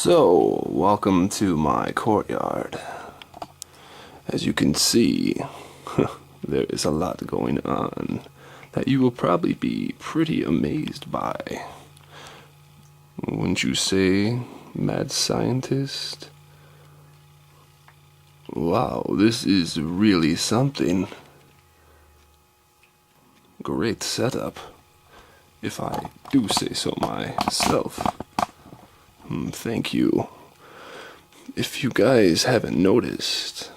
So, welcome to my courtyard. As you can see, there is a lot going on that you will probably be pretty amazed by. Wouldn't you say, mad scientist? Wow, this is really something. Great setup, if I do say so myself. Thank you. If you guys haven't noticed,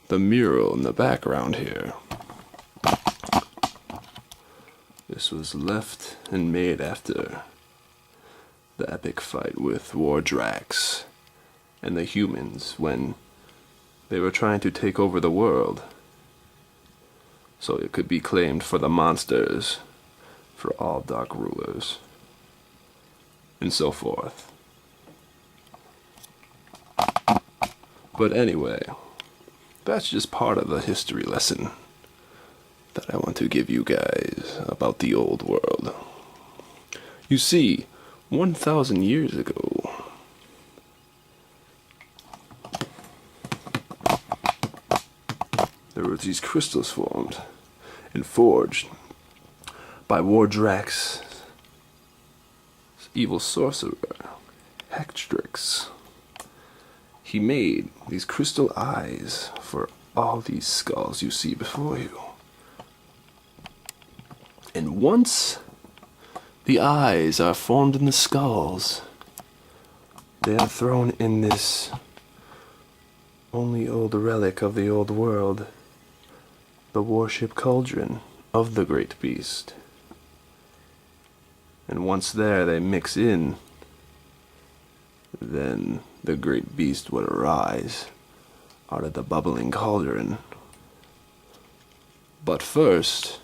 the mural in the background here, this was left and made after the epic fight with Wardrax and the humans when they were trying to take over the world, so it could be claimed for the monsters, for all dark rulers, and so forth. But anyway, that's just part of the history lesson that I want to give you guys about the old world. You see, 1,000 years ago, there were these crystals formed and forged by Wardrax, evil sorcerer, Hectrix. He made these crystal eyes for all these skulls you see before you. And once the eyes are formed in the skulls, they are thrown in this only old relic of the old world, the warship cauldron of the great beast. And once there they mix in, then the great beast would arise out of the bubbling cauldron. But first,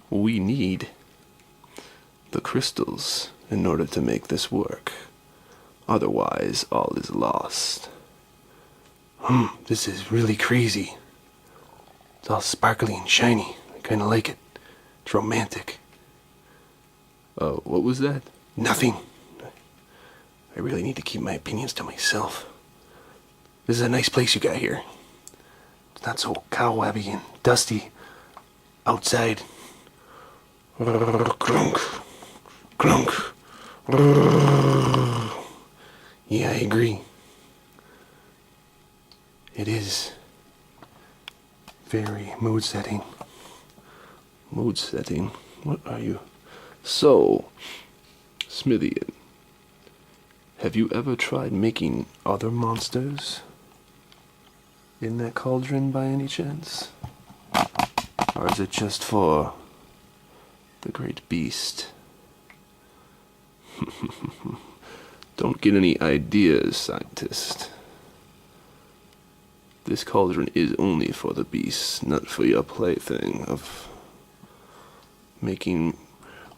we need the crystals in order to make this work. Otherwise, all is lost. This is really crazy. It's all sparkly and shiny. I kinda like it. It's romantic. What was that? Nothing. I really need to keep my opinions to myself. This is a nice place you got here. It's not so cobwebby and dusty outside. Clunk, clunk. Yeah, I agree. It is very mood setting. Mood setting? What are you? So, Smithyen, have you ever tried making other monsters in that cauldron by any chance? Or is it just for the great beast? Don't get any ideas, scientist. This cauldron is only for the beast, not for your plaything of making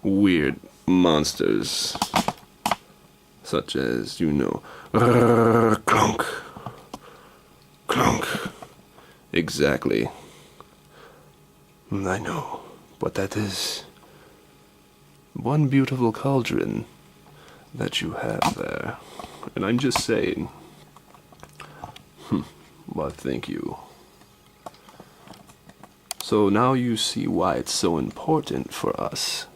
weird monsters, such as, clunk, clunk. Exactly. I know, but that is one beautiful cauldron that you have there. And I'm just saying, well, thank you. So now you see why it's so important for us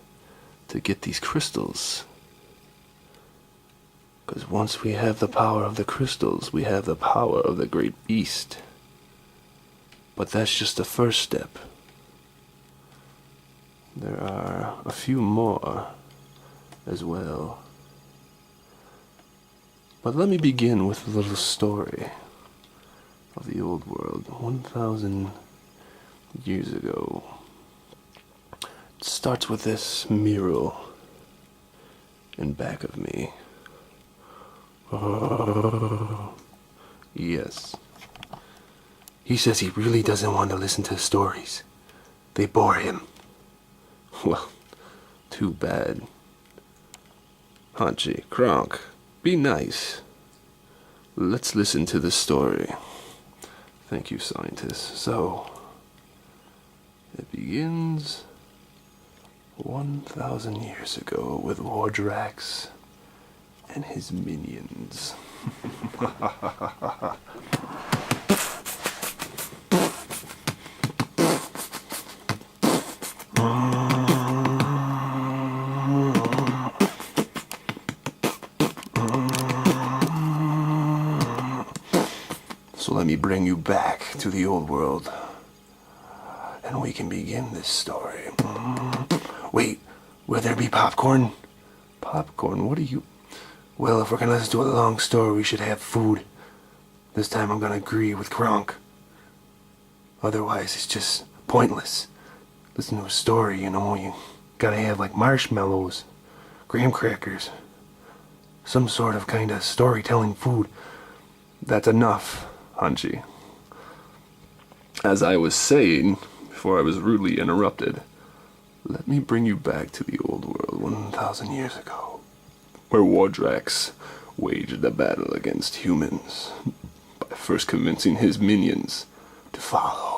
to get these crystals. Because once we have the power of the crystals, we have the power of the great beast. But that's just the first step. There are a few more as well. But let me begin with a little story of the old world. 1,000 years ago. It starts with this mural in back of me. Yes. He says he really doesn't want to listen to stories. They bore him. Well, too bad. Haunchi, Kronk, be nice. Let's listen to the story. Thank you, scientist. So, it begins 1,000 years ago with Wardrax and his minions. So let me bring you back to the old world, and we can begin this story. Wait, will there be popcorn? Popcorn? What are you... Well, if we're gonna listen to a long story, we should have food. This time I'm gonna agree with Kronk. Otherwise, it's just pointless. Listen to a story, you know, you gotta have like marshmallows, graham crackers, some sort of kind of storytelling food. That's enough, Hunchy. As I was saying, before I was rudely interrupted, let me bring you back to the old world 1,000 years ago, where Wardrax waged a battle against humans by first convincing his minions to follow.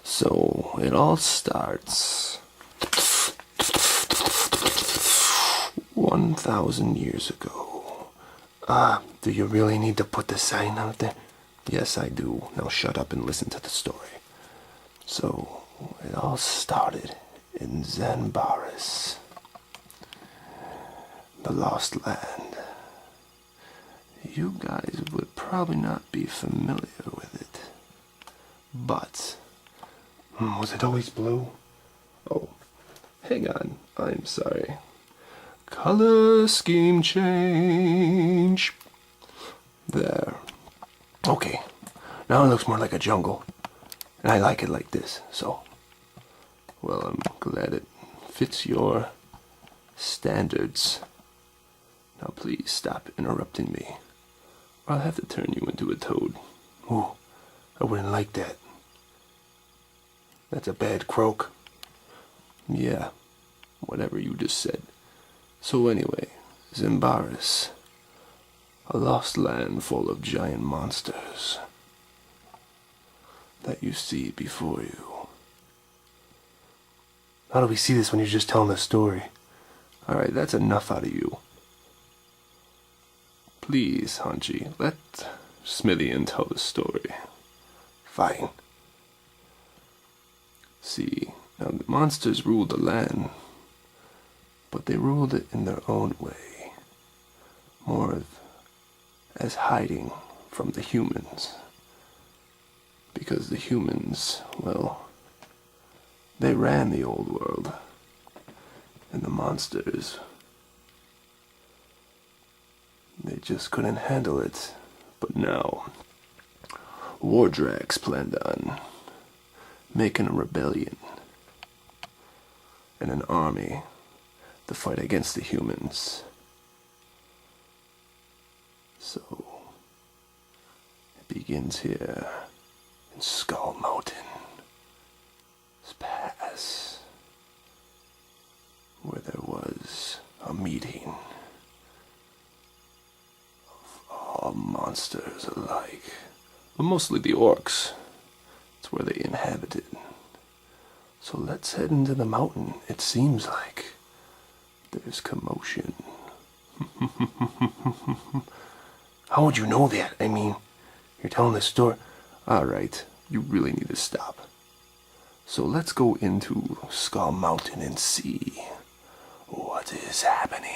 So it all starts 1,000 years ago. Do you really need to put the sign out there? Yes, I do. Now shut up and listen to the story. So it all started in Zanbaris, the Lost Land. You guys would probably not be familiar with it, but was it always blue? Oh, hang on, I'm sorry. Color scheme change. There. Okay, now it looks more like a jungle, and I like it like this, so, well, I'm glad it fits your standards. Now please stop interrupting me, or I'll have to turn you into a toad. Ooh, I wouldn't like that. That's a bad croak. Yeah, whatever you just said. So anyway, Zanbaris, a lost land full of giant monsters that you see before you. How do we see this when you're just telling the story? Alright, that's enough out of you. Please, Hunchy, let Smithyen tell the story. Fine. See, now the monsters ruled the land, but they ruled it in their own way, more of as hiding from the humans, because the humans, well, they ran the old world, and the monsters, they just couldn't handle it. But now, Wardrax planned on making a rebellion and an army to fight against the humans. So it begins here in Skull Mountain, this pass, where there was a meeting of all monsters alike, but mostly the orcs. It's where they inhabited. So let's head into the mountain. It seems like there's commotion. How would you know that? I mean, you're telling this story. Alright, you really need to stop. So let's go into Skull Mountain and see what is happening.